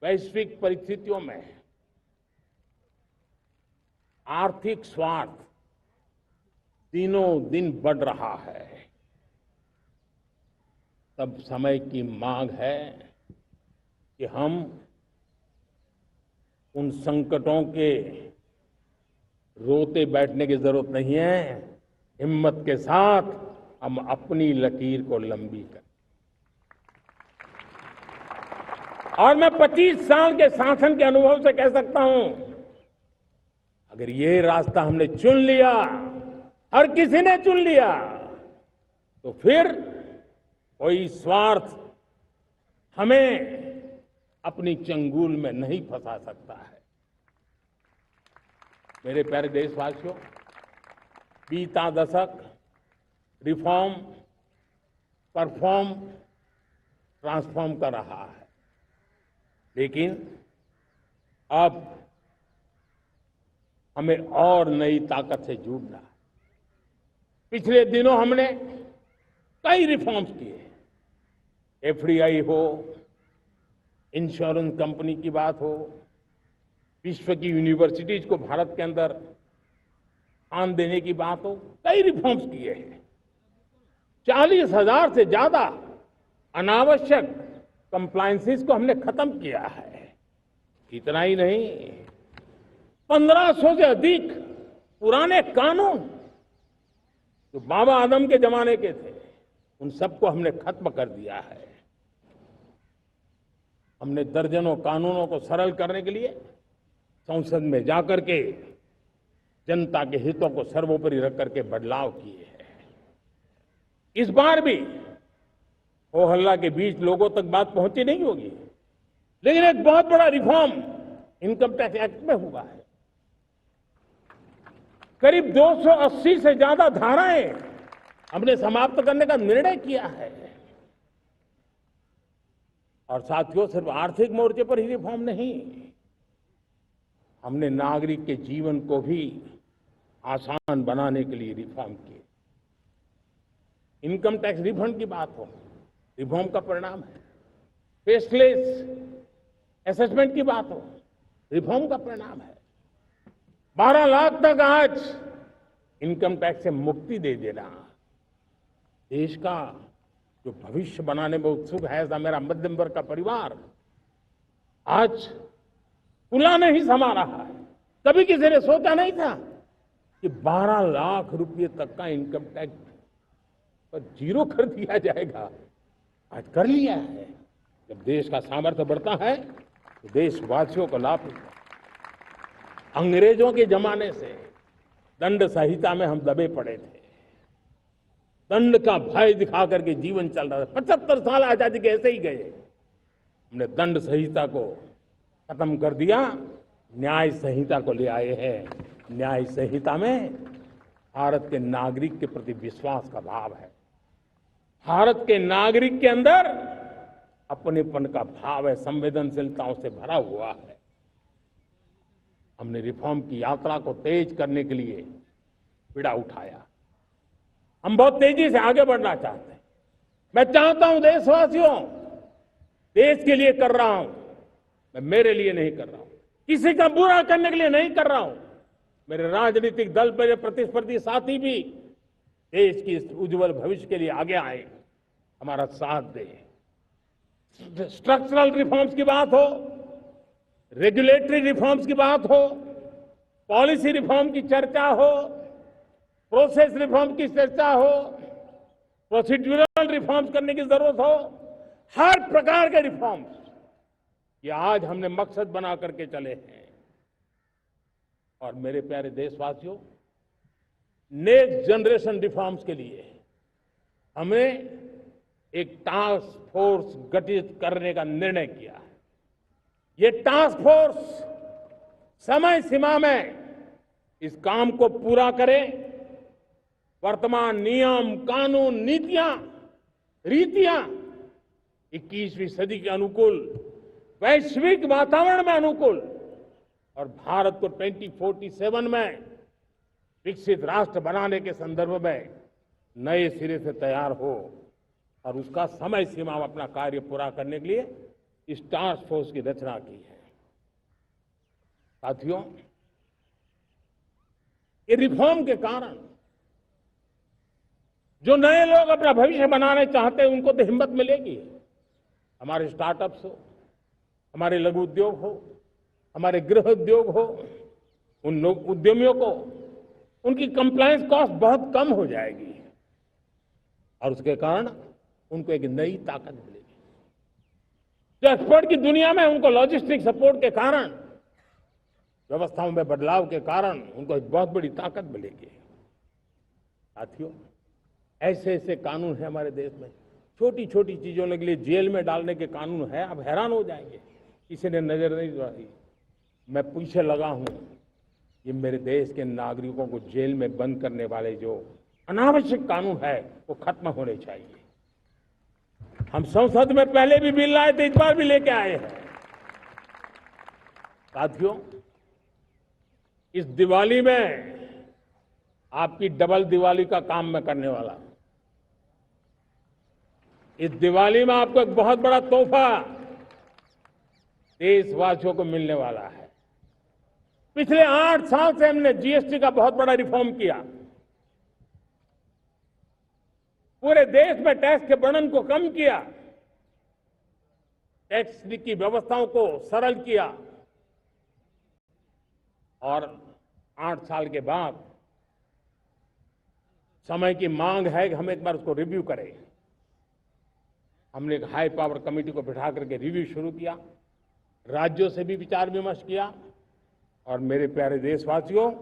वैश्विक परिस्थितियों में आर्थिक स्वार्थ दिनों दिन बढ़ रहा है, तब समय की मांग है कि हम उन संकटों के रोते बैठने की जरूरत नहीं है। हिम्मत के साथ हम अपनी लकीर को लंबी करें। और मैं 25 साल के शासन के अनुभव से कह सकता हूं, अगर ये रास्ता हमने चुन लिया, हर किसी ने चुन लिया, तो फिर कोई स्वार्थ हमें अपनी चंगुल में नहीं फंसा सकता है। मेरे प्यारे देशवासियों, बीता दशक रिफॉर्म, परफॉर्म, ट्रांसफॉर्म कर रहा है, लेकिन अब हमें और नई ताकत से जुड़ना है। पिछले दिनों हमने कई रिफॉर्म्स किए, एफडीआई हो, इंश्योरेंस कंपनी की बात हो, विश्व की यूनिवर्सिटीज को भारत के अंदर स्थान देने की बात हो, कई रिफॉर्म्स किए हैं। 40,000 से ज्यादा अनावश्यक कंप्लायंसेस को हमने खत्म किया है। इतना ही नहीं, 1500 से अधिक पुराने कानून जो बाबा आदम के जमाने के थे, उन सबको हमने खत्म कर दिया है। हमने दर्जनों कानूनों को सरल करने के लिए संसद में जाकर के जनता के हितों को सर्वोपरि रख करके बदलाव किए हैं। इस बार भी हो हल्ला के बीच लोगों तक बात पहुंची नहीं होगी, लेकिन एक बहुत बड़ा रिफॉर्म इनकम टैक्स एक्ट में हुआ है। करीब 280 से ज्यादा धाराएं हमने समाप्त करने का निर्णय किया है। और साथियों, सिर्फ आर्थिक मोर्चे पर ही रिफॉर्म नहीं, हमने नागरिक के जीवन को भी आसान बनाने के लिए रिफॉर्म किए। इनकम टैक्स रिफंड की बात हो, रिफॉर्म का परिणाम है। फेसलेस असेसमेंट की बात हो, रिफॉर्म का परिणाम है। 12 लाख तक आज इनकम टैक्स से मुक्ति दे देना, देश का जो भविष्य बनाने में उत्सुक है, ऐसा मेरा मध्यम वर्ग का परिवार आज पुला नहीं समा रहा है। कभी किसी ने सोचा नहीं था कि 12 लाख रुपए तक का इनकम टैक्स पर जीरो कर दिया जाएगा। आज कर लिया है। जब देश का सामर्थ्य बढ़ता है तो देशवासियों को लाभ मिलता है। अंग्रेजों के जमाने से दंड संहिता में हम दबे पड़े थे, दंड का भय दिखा करके जीवन चल रहा था। 75 साल आजादी के ऐसे ही गए। हमने दंड संहिता को खत्म कर दिया, न्याय संहिता को ले आए हैं। न्याय संहिता में भारत के नागरिक के प्रति विश्वास का भाव है। भारत के नागरिक के अंदर अपनेपन का भाव है, संवेदनशीलताओं से भरा हुआ है। हमने रिफॉर्म की यात्रा को तेज करने के लिए बीड़ा उठाया। हम बहुत तेजी से आगे बढ़ना चाहते हैं। मैं चाहता हूं देशवासियों, देश के लिए कर रहा हूं, मैं मेरे लिए नहीं कर रहा हूं, किसी का बुरा करने के लिए नहीं कर रहा हूं। मेरे राजनीतिक दल, मेरे प्रतिस्पर्धी साथी भी देश की इस उज्जवल भविष्य के लिए आगे आए, हमारा साथ दें। स्ट्रक्चरल रिफॉर्म्स की बात हो, रेगुलेटरी रिफॉर्म्स की बात हो, पॉलिसी रिफॉर्म की चर्चा हो, प्रोसेस रिफॉर्म की चर्चा हो, प्रोसीड्यूरल रिफॉर्म्स करने की जरूरत हो, हर प्रकार के रिफॉर्म्स ये आज हमने मकसद बना करके चले हैं। और मेरे प्यारे देशवासियों, नेक्स्ट जनरेशन रिफॉर्म्स के लिए हमें एक टास्क फोर्स गठित करने का निर्णय किया है। ये टास्क फोर्स समय सीमा में इस काम को पूरा करे। वर्तमान नियम, कानून, नीतियां, रीतियां 21वीं सदी के अनुकूल, वैश्विक वातावरण में अनुकूल और भारत को 2047 में विकसित राष्ट्र बनाने के संदर्भ में नए सिरे से तैयार हो और उसका समय सीमा में अपना कार्य पूरा करने के लिए इस टास्क फोर्स की रचना की है। साथियों, ये रिफॉर्म के कारण जो नए लोग अपना भविष्य बनाने चाहते हैं उनको तो हिम्मत मिलेगी। हमारे स्टार्टअप्स हो, हमारे लघु उद्योग हो, हमारे गृह उद्योग हो, उन लोग उद्यमियों को उनकी कंप्लायंस कॉस्ट बहुत कम हो जाएगी और उसके कारण उनको एक नई ताकत मिलेगी। जो एक्सपोर्ट की दुनिया में उनको लॉजिस्टिक सपोर्ट के कारण, व्यवस्थाओं में बदलाव के कारण उनको एक बहुत बड़ी ताकत मिलेगी। साथियों, ऐसे ऐसे कानून है हमारे देश में, छोटी छोटी चीजों के लिए जेल में डालने के कानून है। आप हैरान हो जाएंगे, किसी ने नजर नहीं दौड़ाई। मैं पीछे लगा हूं, ये मेरे देश के नागरिकों को जेल में बंद करने वाले जो अनावश्यक कानून है वो खत्म होने चाहिए। हम संसद में पहले भी बिल लाए थे, इस बार भी लेके आए हैं। साथियों, इस दिवाली में आपकी डबल दिवाली का काम मैं करने वाला हूं। इस दिवाली में आपको एक बहुत बड़ा तोहफा देशवासियों को मिलने वाला है। पिछले 8 साल से हमने जीएसटी का बहुत बड़ा रिफॉर्म किया। पूरे देश में टैक्स के बर्डन को कम किया, टैक्स की व्यवस्थाओं को सरल किया और 8 साल के बाद समय की मांग है कि हम एक बार उसको रिव्यू करें। हमने एक हाई पावर कमेटी को बिठा करके रिव्यू शुरू किया, राज्यों से भी विचार विमर्श किया और मेरे प्यारे देशवासियों,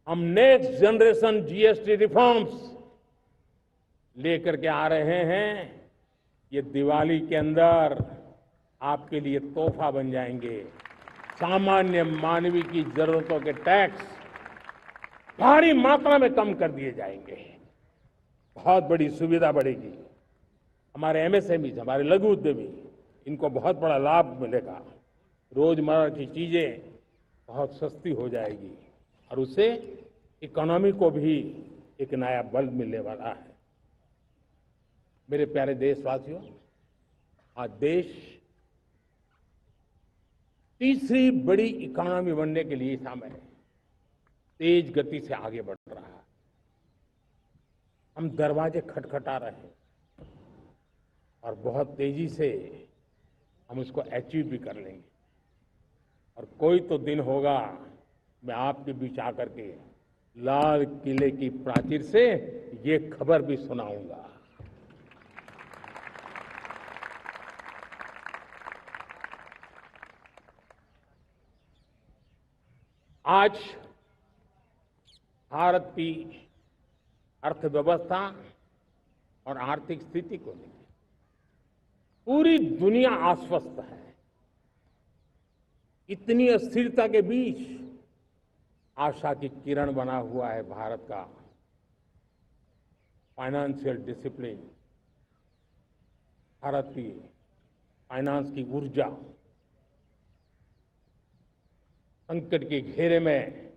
हम नेक्स्ट जनरेशन जीएसटी रिफॉर्म्स लेकर के आ रहे हैं। ये दिवाली के अंदर आपके लिए तोहफा बन जाएंगे। सामान्य मानवीय की जरूरतों के टैक्स भारी मात्रा में कम कर दिए जाएंगे, बहुत बड़ी सुविधा बढ़ेगी। हमारे एमएसएमई, हमारे लघु उद्यमी, इनको बहुत बड़ा लाभ मिलेगा। रोजमर्रा की चीजें बहुत सस्ती हो जाएगी और उससे इकोनॉमी को भी एक नया बल मिलने वाला है। मेरे प्यारे देशवासियों, आज देश तीसरी बड़ी इकोनॉमी बनने के लिए समय तेज गति से आगे बढ़ रहा है। हम दरवाजे खटखटा रहे हैं और बहुत तेजी से हम उसको अचीव भी कर लेंगे। और कोई तो दिन होगा, मैं आपके बीच आकर के लाल किले की प्राचीर से ये खबर भी सुनाऊंगा। आज भारत की अर्थव्यवस्था और आर्थिक स्थिति को लेकर पूरी दुनिया आश्वस्त है। इतनी अस्थिरता के बीच आशा की किरण बना हुआ है भारत का फाइनेंशियल डिसिप्लिन, भारत की फाइनेंस की ऊर्जा। संकट के घेरे में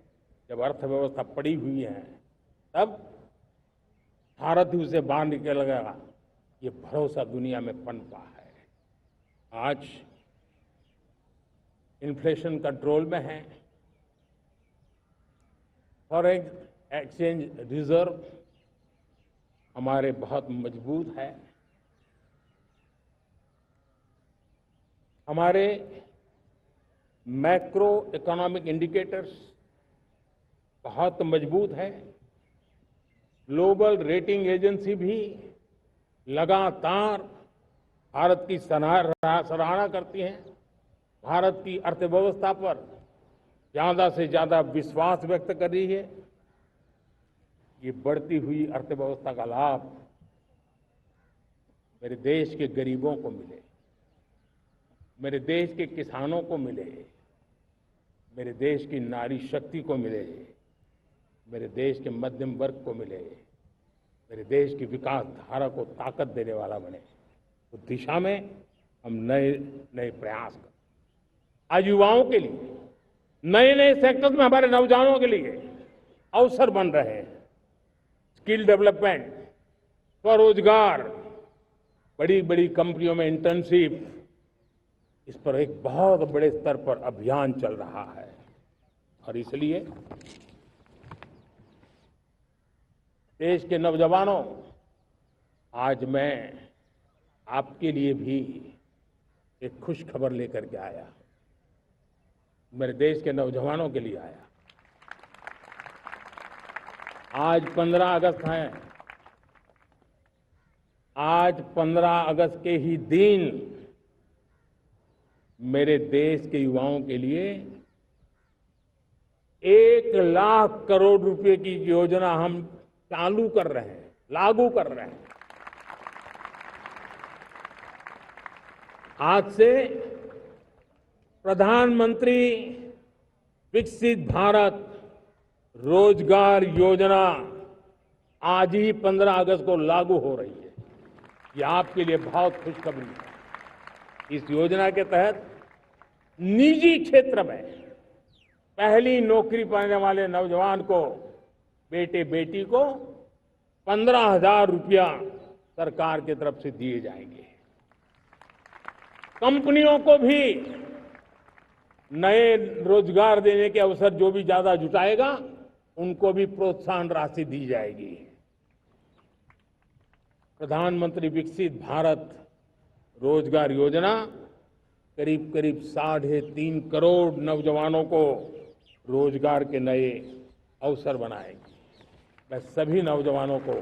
जब अर्थव्यवस्था पड़ी हुई है, तब भारत ही उसे बाहर निकलेगा, ये भरोसा दुनिया में पनपा है। आज इन्फ्लेशन कंट्रोल में है, फॉरेन एक्सचेंज रिजर्व हमारे बहुत मजबूत है, हमारे मैक्रो इकोनॉमिक इंडिकेटर्स बहुत मजबूत है। ग्लोबल रेटिंग एजेंसी भी लगातार भारत की सराहना करती हैं, भारत की अर्थव्यवस्था पर ज्यादा से ज्यादा विश्वास व्यक्त कर रही है। ये बढ़ती हुई अर्थव्यवस्था का लाभ मेरे देश के गरीबों को मिले, मेरे देश के किसानों को मिले, मेरे देश की नारी शक्ति को मिले, मेरे देश के मध्यम वर्ग को मिले, मेरे देश की विकास धारा को ताकत देने वाला बने। उस दिशा में हम नए नए प्रयास करें। आज युवाओं के लिए नए नए सेक्टर्स में हमारे नौजवानों के लिए अवसर बन रहे हैं। स्किल डेवलपमेंट, स्वरोजगार, बड़ी बड़ी कंपनियों में इंटर्नशिप, इस पर एक बहुत बड़े स्तर पर अभियान चल रहा है और इसलिए देश के नौजवानों, आज मैं आपके लिए भी एक खुश खबर लेकर के आया। मेरे देश के नौजवानों के लिए आया। आज 15 अगस्त है। आज 15 अगस्त के ही दिन मेरे देश के युवाओं के लिए 1,00,000 करोड़ रुपए की योजना हम चालू कर रहे हैं, लागू कर रहे हैं। आज से प्रधानमंत्री विकसित भारत रोजगार योजना आज ही 15 अगस्त को लागू हो रही है। ये आपके लिए बहुत खुशखबरी है। इस योजना के तहत निजी क्षेत्र में पहली नौकरी पाने वाले नौजवान को, बेटे बेटी को 15,000 रुपया सरकार की तरफ से दिए जाएंगे। कंपनियों को भी नए रोजगार देने के अवसर जो भी ज्यादा जुटाएगा, उनको भी प्रोत्साहन राशि दी जाएगी। प्रधानमंत्री विकसित भारत रोजगार योजना करीब करीब 3.5 करोड़ नौजवानों को रोजगार के नए अवसर बनाएगी। मैं सभी नौजवानों को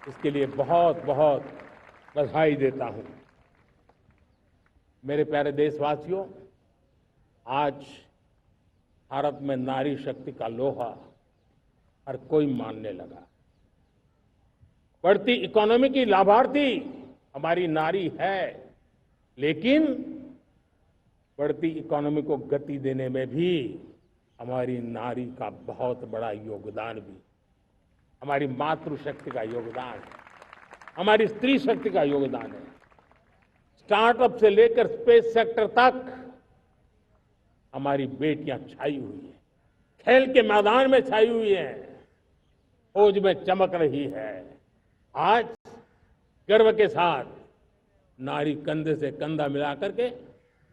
इसके लिए बहुत बहुत बधाई देता हूं। मेरे प्यारे देशवासियों, आज भारत में नारी शक्ति का लोहा हर कोई मानने लगा। बढ़ती इकोनॉमी की लाभार्थी हमारी नारी है, लेकिन बढ़ती इकोनॉमी को गति देने में भी हमारी नारी का बहुत बड़ा योगदान भी, हमारी मातृशक्ति का योगदान है, हमारी स्त्री शक्ति का योगदान है। स्टार्टअप से लेकर स्पेस सेक्टर तक हमारी बेटियां छाई हुई हैं, खेल के मैदान में छाई हुई हैं, फौज में चमक रही है। आज गर्व के साथ नारी कंधे से कंधा मिलाकर के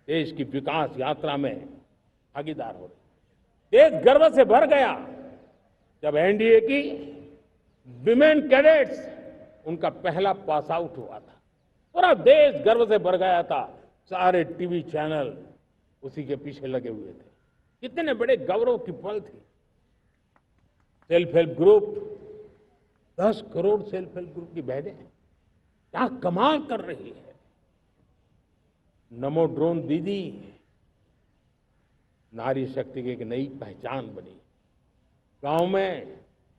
देश की विकास यात्रा में भागीदार हो रही। देश गर्व से भर गया जब एनडीए की विमेन कैडेट्स उनका पहला पास आउट हुआ था। पूरा देश गर्व से भर गया था। सारे टीवी चैनल उसी के पीछे लगे हुए थे। कितने बड़े गौरव की पल थी। Self help group, 10 crore self help group की बहनें क्या कमाल कर रही है। नमो ड्रोन दीदी नारी शक्ति की एक नई पहचान बनी। गांव में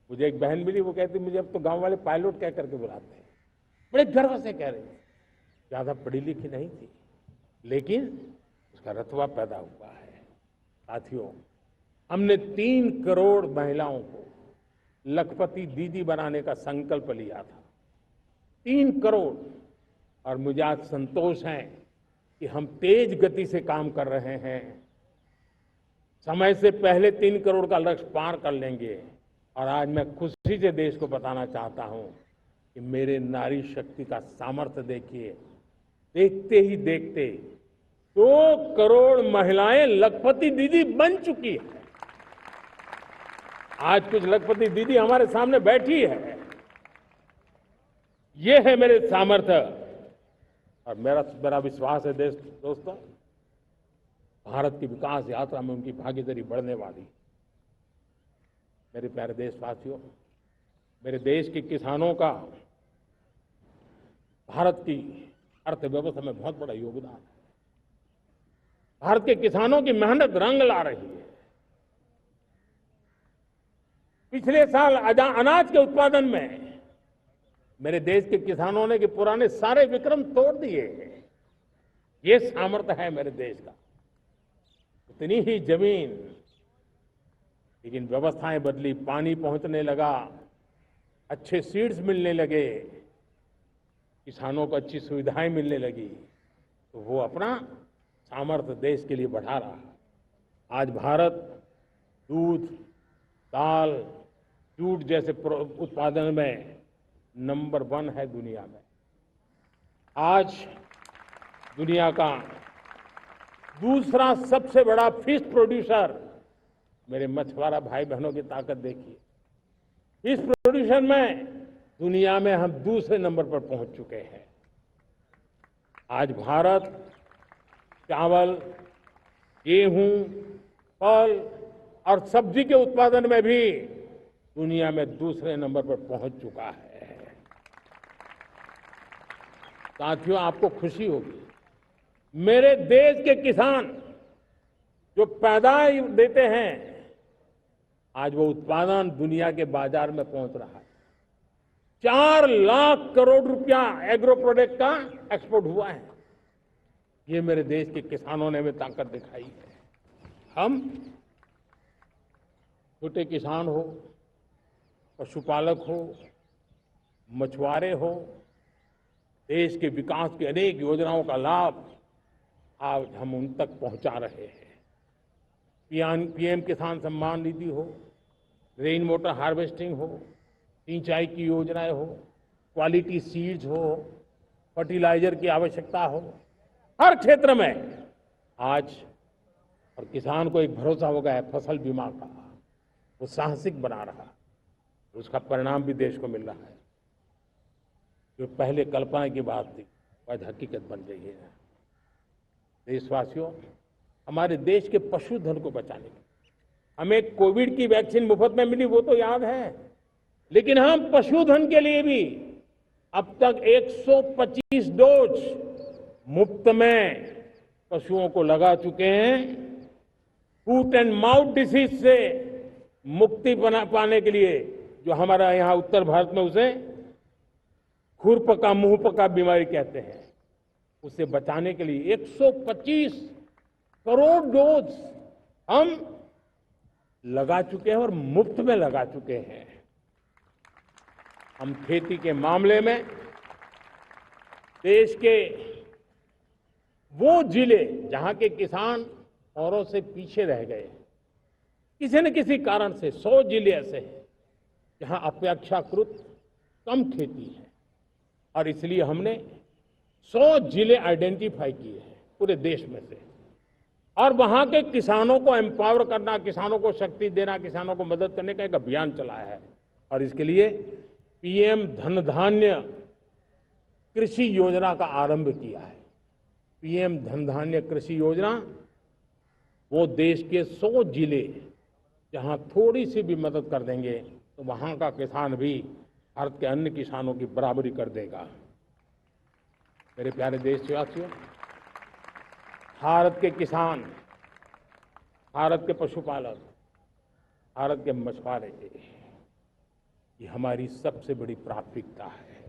मुझे एक बहन मिली, वो कहती मुझे अब तो गांव वाले पायलट कह करके बुलाते हैं। बड़े गर्व से कह रहे हैं। ज्यादा पढ़ी लिखी नहीं थी, लेकिन उसका रतबा पैदा हुआ है। साथियों, हमने 3 करोड़ महिलाओं को लखपति दीदी बनाने का संकल्प लिया था। 3 करोड़। और मुझे आज संतोष है कि हम तेज गति से काम कर रहे हैं। समय से पहले 3 करोड़ का लक्ष्य पार कर लेंगे। और आज मैं खुशी से देश को बताना चाहता हूं कि मेरे नारी शक्ति का सामर्थ्य देखिए। देखते ही देखते 2 करोड़ महिलाएं लखपति दीदी बन चुकी है। आज कुछ लखपति दीदी हमारे सामने बैठी है। ये है मेरे सामर्थ्य। और मेरा विश्वास है दोस्तों, भारत की विकास यात्रा में उनकी भागीदारी बढ़ने वाली। मेरे प्यारे देशवासियों, मेरे देश के किसानों का भारत की अर्थव्यवस्था में बहुत बड़ा योगदान है। भारत के किसानों की मेहनत रंग ला रही है। पिछले साल अनाज के उत्पादन में मेरे देश के किसानों ने के पुराने सारे विक्रम तोड़ दिए। ये सामर्थ्य है मेरे देश का। उतनी ही जमीन, लेकिन व्यवस्थाएं बदली, पानी पहुंचने लगा, अच्छे सीड्स मिलने लगे, किसानों को अच्छी सुविधाएं मिलने लगी, तो वो अपना सामर्थ्य देश के लिए बढ़ा रहा है। आज भारत दूध, दाल, जूट जैसे उत्पादन में नंबर 1 है दुनिया में। आज दुनिया का दूसरा सबसे बड़ा फिश प्रोड्यूसर। मेरे मछुआरा भाई बहनों की ताकत देखिए, फिश प्रोड्यूशन में दुनिया में हम दूसरे नंबर पर पहुंच चुके हैं। आज भारत चावल, गेहूं, फल और सब्जी के उत्पादन में भी दुनिया में दूसरे नंबर पर पहुंच चुका है। साथियों, आपको खुशी होगी, मेरे देश के किसान जो पैदावार देते हैं, आज वो उत्पादन दुनिया के बाजार में पहुंच रहा है। 4 लाख करोड़ रुपया एग्रो प्रोडक्ट का एक्सपोर्ट हुआ है। ये मेरे देश के किसानों ने भी ताकत दिखाई है। हम छोटे किसान हो, पशुपालक हो, मछुआरे हो, देश के विकास की अनेक योजनाओं का लाभ आज हम उन तक पहुंचा रहे हैं। पीएम किसान सम्मान निधि हो, रेन वाटर हार्वेस्टिंग हो, सिंचाई की योजनाएं हो, क्वालिटी सीड्स हो, फर्टिलाइजर की आवश्यकता हो, हर क्षेत्र में आज और किसान को एक भरोसा हो गया है फसल बीमा का। वो साहसिक बना रहा, उसका परिणाम भी देश को मिल रहा है। जो पहले कल्पना की बात थी आज हकीकत बन रही है। देशवासियों, हमारे देश के पशुधन को बचाने के हमें कोविड की वैक्सीन मुफ्त में मिली, वो तो याद है, लेकिन हम पशुधन के लिए भी अब तक 125 डोज मुफ्त में पशुओं को लगा चुके हैं। फूट एंड माउथ डिसीज से मुक्ति पाने के लिए, जो हमारा यहाँ उत्तर भारत में उसे खुरपका मुंहपका बीमारी कहते हैं, उसे बचाने के लिए 125 करोड़ डोज हम लगा चुके हैं और मुफ्त में लगा चुके हैं। हम खेती के मामले में देश के वो जिले जहां के किसान औरों से पीछे रह गए, किसी न किसी कारण से 100 जिले ऐसे हैं जहां अपेक्षाकृत कम खेती है, और इसलिए हमने 100 जिले आइडेंटिफाई किए हैं पूरे देश में से, और वहां के किसानों को एम्पावर करना, किसानों को शक्ति देना, किसानों को मदद करने का एक अभियान चलाया है। और इसके लिए पीएम धन धान्य कृषि योजना का आरंभ किया है। पीएम धन धान्य कृषि योजना वो देश के 100 जिले जहां थोड़ी सी भी मदद कर देंगे तो वहां का किसान भी भारत के अन्य किसानों की बराबरी कर देगा। मेरे प्यारे देशवासियों, भारत के किसान, भारत के पशुपालक, भारत के मछुआरे, ये हमारी सबसे बड़ी प्राथमिकता है।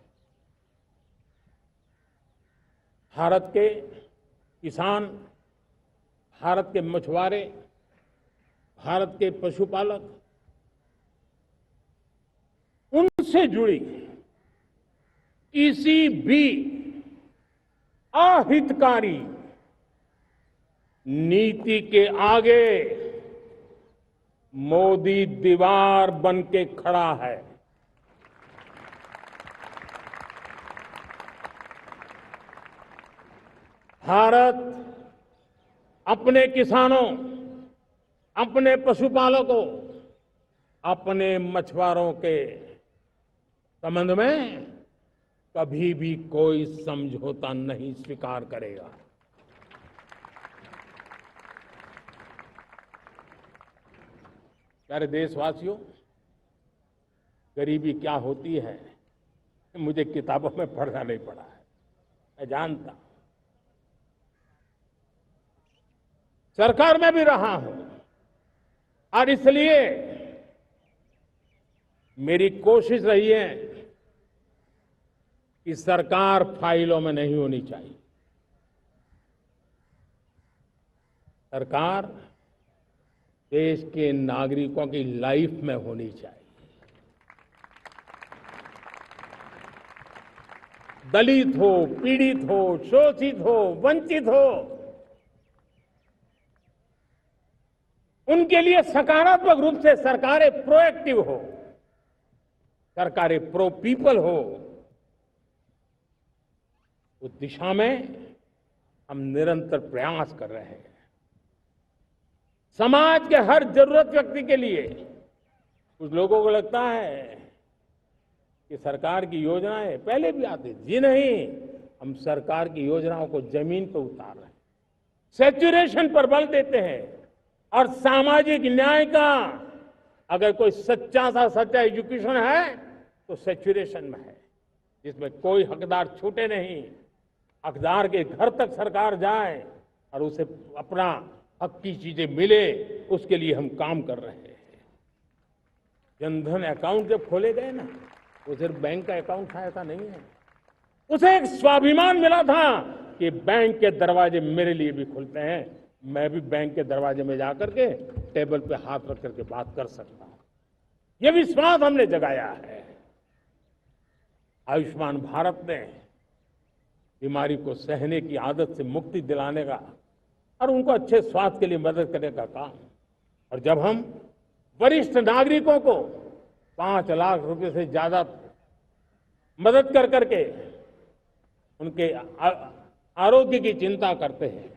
भारत के किसान, भारत के मछुआरे, भारत के पशुपालक, उनसे जुड़ी किसी भी अहितकारी नीति के आगे मोदी दीवार बन के खड़ा है। भारत अपने किसानों, अपने पशुपालकों, अपने मछुआरों के संबंध में कभी भी कोई समझौता नहीं स्वीकार करेगा। प्यारे देशवासियों, गरीबी क्या होती है मुझे किताबों में पढ़ना नहीं पड़ा है, मैं जानता। सरकार में भी रहा हूं और इसलिए मेरी कोशिश रही है कि सरकार फाइलों में नहीं होनी चाहिए। सरकार देश के नागरिकों की लाइफ में होनी चाहिए। दलित हो, पीड़ित हो, शोषित हो, वंचित हो, उनके लिए सकारात्मक रूप से सरकारें प्रोएक्टिव हो, सरकारें प्रो पीपल हो। उस दिशा में हम निरंतर प्रयास कर रहे हैं। समाज के हर जरूरत व्यक्ति के लिए। कुछ लोगों को लगता है कि सरकार की योजनाएं पहले भी आती थी। जी नहीं, हम सरकार की योजनाओं को जमीन पर उतार रहे हैं, सैचुरेशन पर बल देते हैं। और सामाजिक न्याय का अगर कोई सच्चा सा सच्चा एजुकेशन है तो सैचुरेशन में है, जिसमें कोई हकदार छूटे नहीं, हकदार के घर तक सरकार जाए और उसे अपना हक की चीजें मिले, उसके लिए हम काम कर रहे हैं। जनधन अकाउंट जब खोले गए ना, वो सिर्फ बैंक का अकाउंट था ऐसा नहीं है, उसे एक स्वाभिमान मिला था कि बैंक के दरवाजे मेरे लिए भी खुलते हैं, मैं भी बैंक के दरवाजे में जाकर के टेबल पे हाथ रख करके बात कर सकता हूं। ये विश्वास हमने जगाया है। आयुष्मान भारत ने बीमारी को सहने की आदत से मुक्ति दिलाने का और उनको अच्छे स्वास्थ्य के लिए मदद करने का काम। और जब हम वरिष्ठ नागरिकों को 5 लाख रुपए से ज्यादा मदद कर करके उनके आरोग्य की चिंता करते हैं,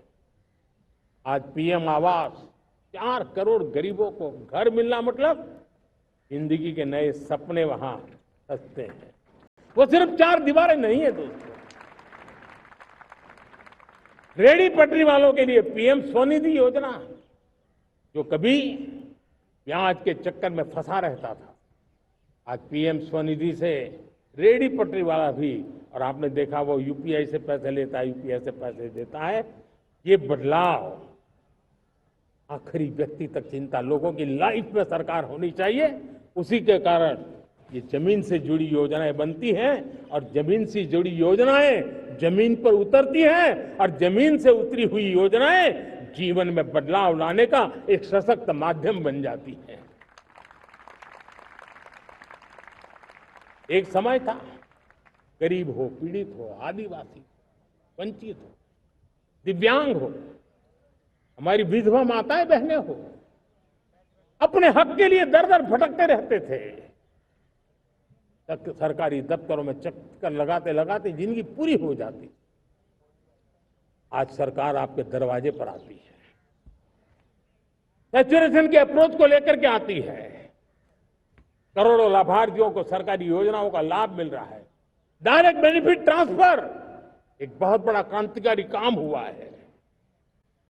आज पीएम आवास 4 करोड़ गरीबों को घर मिलना मतलब जिंदगी के नए सपने वहां सजते हैं। वो सिर्फ 4 दीवारें नहीं है दोस्तों। रेहड़ी पटरी वालों के लिए पीएम स्वनिधि योजना, जो कभी ब्याज के चक्कर में फंसा रहता था, आज पीएम स्वनिधि से रेहड़ी पटरी वाला भी, और आपने देखा वो यूपीआई से पैसे लेता है, यूपीआई से पैसे देता है। ये बदलाव आखिरी व्यक्ति तक चिंता, लोगों की लाइफ में सरकार होनी चाहिए। उसी के कारण ये जमीन से जुड़ी योजनाएं बनती हैं और जमीन से जुड़ी योजनाएं जमीन पर उतरती हैं और जमीन से उतरी हुई योजनाएं जीवन में बदलाव लाने का एक सशक्त माध्यम बन जाती है। एक समय था, गरीब हो, पीड़ित हो, आदिवासी, वंचित हो, दिव्यांग हो, हमारी विधवा माताएं बहनें हो, अपने हक के लिए दर दर भटकते रहते थे। सरकारी दफ्तरों में चक्कर लगाते लगाते जिंदगी पूरी हो जाती। आज सरकार आपके दरवाजे पर आती है, सैचुरेशन के अप्रोच को लेकर के आती है। करोड़ों लाभार्थियों को सरकारी योजनाओं का लाभ मिल रहा है। डायरेक्ट बेनिफिट ट्रांसफर एक बहुत बड़ा क्रांतिकारी काम हुआ है।